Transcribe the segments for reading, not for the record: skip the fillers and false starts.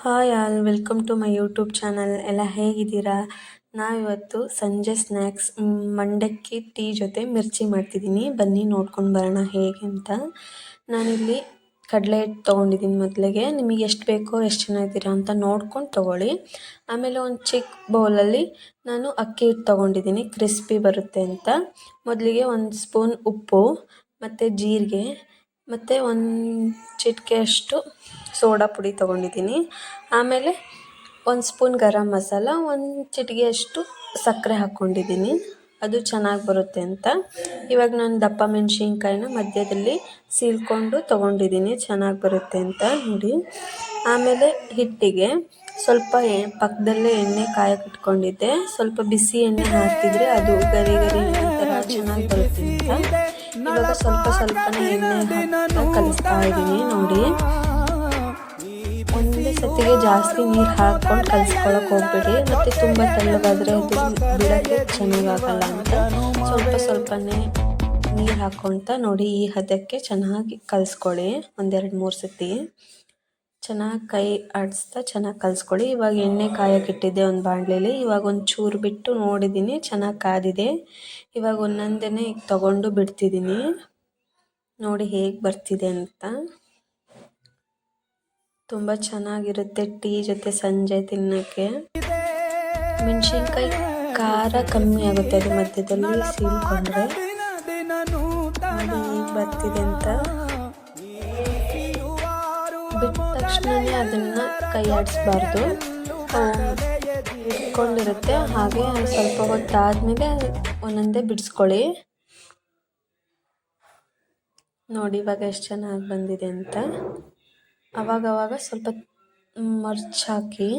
Hi all, welcome to my YouTube channel. ಎಲ್ಲ ಹೇಗಿದ್ದೀರಾ? ನಾವಿವತ್ತು ಸಂಜೆ ಸ್ನ್ಯಾಕ್ಸ್ ಮಂಡಕ್ಕಿ ಟೀ ಜೊತೆ ಮಿರ್ಚಿ ಮಾಡ್ತಿದ್ದೀನಿ. ಬನ್ನಿ ನೋಡ್ಕೊಂಡು ಬರೋಣ ಹೇಗೆ ಅಂತ. ನಾನಿಲ್ಲಿ ಕಡಲೆ ಹಿಟ್ಟು ತೊಗೊಂಡಿದ್ದೀನಿ. ಮೊದಲಿಗೆ ನಿಮಗೆ ಎಷ್ಟು ಬೇಕೋ ಎಷ್ಟು ಜನ ಇದ್ದೀರಾ ಅಂತ ನೋಡ್ಕೊಂಡು ತೊಗೊಳ್ಳಿ. ಆಮೇಲೆ ಒಂದು ಚಿಕ್ಕ ಬೌಲಲ್ಲಿ ನಾನು ಅಕ್ಕಿ ಹಿಟ್ಟು ತೊಗೊಂಡಿದ್ದೀನಿ, ಕ್ರಿಸ್ಪಿ ಬರುತ್ತೆ ಅಂತ. ಮೊದಲಿಗೆ ಒಂದು ಸ್ಪೂನ್ ಉಪ್ಪು ಮತ್ತು ಜೀರಿಗೆ ಮತ್ತು ಒಂದು ಚಿಟಿಕೆಯಷ್ಟು ಸೋಡಾ ಪುಡಿ ತೊಗೊಂಡಿದ್ದೀನಿ. ಆಮೇಲೆ ಒಂದು ಸ್ಪೂನ್ ಗರಂ ಮಸಾಲ, ಒಂದು ಚಿಟಿಕೆಯಷ್ಟು ಸಕ್ಕರೆ ಹಾಕ್ಕೊಂಡಿದ್ದೀನಿ, ಅದು ಚೆನ್ನಾಗಿ ಬರುತ್ತೆ ಅಂತ. ಇವಾಗ ನಾನು ದಪ್ಪ ಮೆಣಸಿನ್ಕಾಯಿನ ಮಧ್ಯದಲ್ಲಿ ಸೀಳ್ಕೊಂಡು ತೊಗೊಂಡಿದ್ದೀನಿ, ಚೆನ್ನಾಗಿ ಬರುತ್ತೆ ಅಂತ ನೋಡಿ. ಆಮೇಲೆ ಹಿಟ್ಟಿಗೆ ಸ್ವಲ್ಪ ಪಕ್ಕದಲ್ಲೇ ಎಣ್ಣೆ ಕಾಯಕ್ಕೆ ಇಟ್ಕೊಂಡಿದ್ದೆ. ಸ್ವಲ್ಪ ಬಿಸಿ ಎಣ್ಣೆ ಹಾಕಿದರೆ ಅದು ಗರಿ ಗರಿ ಥರ ಚೆನ್ನಾಗಿ ಬರುತ್ತೆ ಅಂತ. ಇವಾಗ ಸ್ವಲ್ಪ ಸ್ವಲ್ಪನೇ ಎಣ್ಣೆ ಹಾಕ್ತಾ ಕಲಿಸ್ತಾ ಇದ್ದೀನಿ ನೋಡಿ. ಒಂದೇ ಸತಿಗೆ ಜಾಸ್ತಿ ನೀರು ಹಾಕ್ಕೊಂಡು ಕಲಿಸ್ಕೊಳಕ್ಕೆ ಹೋಗ್ಬೇಡಿ, ಮತ್ತು ತುಂಬ ತೆಳ್ಳಗಾದರೆ ಅದು ಬಿಡೋಕ್ಕೆ ಚೆನ್ನಾಗಾಗಲ್ಲ ಅಂತ ಸ್ವಲ್ಪ ಸ್ವಲ್ಪನೇ ನೀರು ಹಾಕ್ಕೊಳ್ತಾ ನೋಡಿ ಈ ಹದಕ್ಕೆ ಚೆನ್ನಾಗಿ ಕಲಿಸ್ಕೊಳ್ಳಿ. 1-2-3 ಸತಿ ಚೆನ್ನಾಗಿ ಕೈ ಆಡಿಸ್ತಾ ಚೆನ್ನಾಗಿ ಕಲಿಸ್ಕೊಳ್ಳಿ. ಇವಾಗ ಎಣ್ಣೆ ಕಾಯಕ್ಕೆ ಇಟ್ಟಿದ್ದೆ ಒಂದು ಬಾಣಲೆಯಲ್ಲಿ. ಇವಾಗ ಒಂದು ಚೂರು ಬಿಟ್ಟು ನೋಡಿದ್ದೀನಿ, ಚೆನ್ನಾಗಿ ಕಾದಿದೆ. ಇವಾಗ ಒಂದೊಂದೇ ತಗೊಂಡು ಬಿಡ್ತಿದ್ದೀನಿ, ನೋಡಿ ಹೇಗೆ ಬರ್ತಿದೆ ಅಂತ. ತುಂಬ ಚೆನ್ನಾಗಿರುತ್ತೆ ಟೀ ಜೊತೆ ಸಂಜೆ ತಿನ್ನೋಕ್ಕೆ. ಮೆಣಸಿನ್ಕಾಯಿ ಖಾರ ಕಮ್ಮಿ ಆಗುತ್ತೆ ಅದು ಮಧ್ಯದಲ್ಲಿ ಸೀಳ್ಕೊಂಡ್ರೆ. ಹೇಗೆ ಬರ್ತಿದೆ ಅಂತ. ಬಿಟ್ಟ ತಕ್ಷಣವೇ ಅದನ್ನು ಕೈ ಆಡಿಸ್ಬಾರ್ದು, ಇಟ್ಕೊಂಡಿರುತ್ತೆ. ಹಾಗೆ ಸ್ವಲ್ಪ ಹೊತ್ತಾದಮೇಲೆ ಒಂದೊಂದೇ ಬಿಡಿಸ್ಕೊಳ್ಳಿ. ನೋಡಿ ಇವಾಗ ಎಷ್ಟು ಚೆನ್ನಾಗಿ ಬಂದಿದೆ ಅಂತ. ಅವಾಗವಾಗ ಸ್ವಲ್ಪ ಮರ್ಚ್ ಹಾಕಿ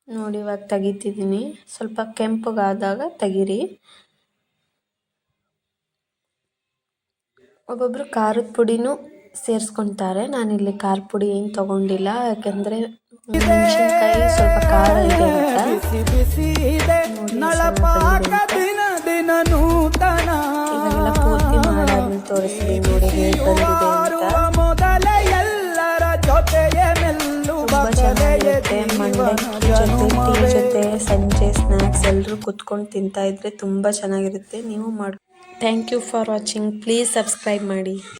ನೋಡಿ. ಇವಾಗ ತೆಗಿತಿದ್ದೀನಿ, ಸ್ವಲ್ಪ ಕೆಂಪಗಾದಾಗ ತೆಗೀರಿ. ಒಬ್ಬೊಬ್ಬರು ಖಾರದ ಪುಡಿನೂ ಸೇರಿಸ್ಕೊತಾರೆ. ನಾನಿಲ್ಲಿ ಖಾರ ಪುಡಿ ಏನು ತೊಗೊಂಡಿಲ್ಲ, ಯಾಕೆಂದರೆ ಮೆಣಸಿನ್ಕಾಯಿ ಸ್ವಲ್ಪ ಖಾರ ಇದೆ ಅಂತ. ಇವಾಗೆಲ್ಲ ಪೂರ್ತಿ ಮಾಡಾದ್ಮೇಲೆ ತೋರಿಸ್ತೀನಿ ನೋಡಿ ಹೇಗೆ ಬಂದಿದೆ ಅಂತ. ತುಂಬ ಚೆನ್ನಾಗಿರುತ್ತೆ ಮಂಡಕ್ಕಿ ಜೊತೆ ಟೀ ಜೊತೆ ಸಂಜೆ ಸ್ನ್ಯಾಕ್ಸ್ ಎಲ್ಲರೂ ಕುತ್ಕೊಂಡು ತಿಂತಾ ಇದ್ರೆ ತುಂಬ ಚೆನ್ನಾಗಿರುತ್ತೆ. ನೀವು ಮಾಡಿ. Thank you for watching. Please subscribe ಮಾಡಿ.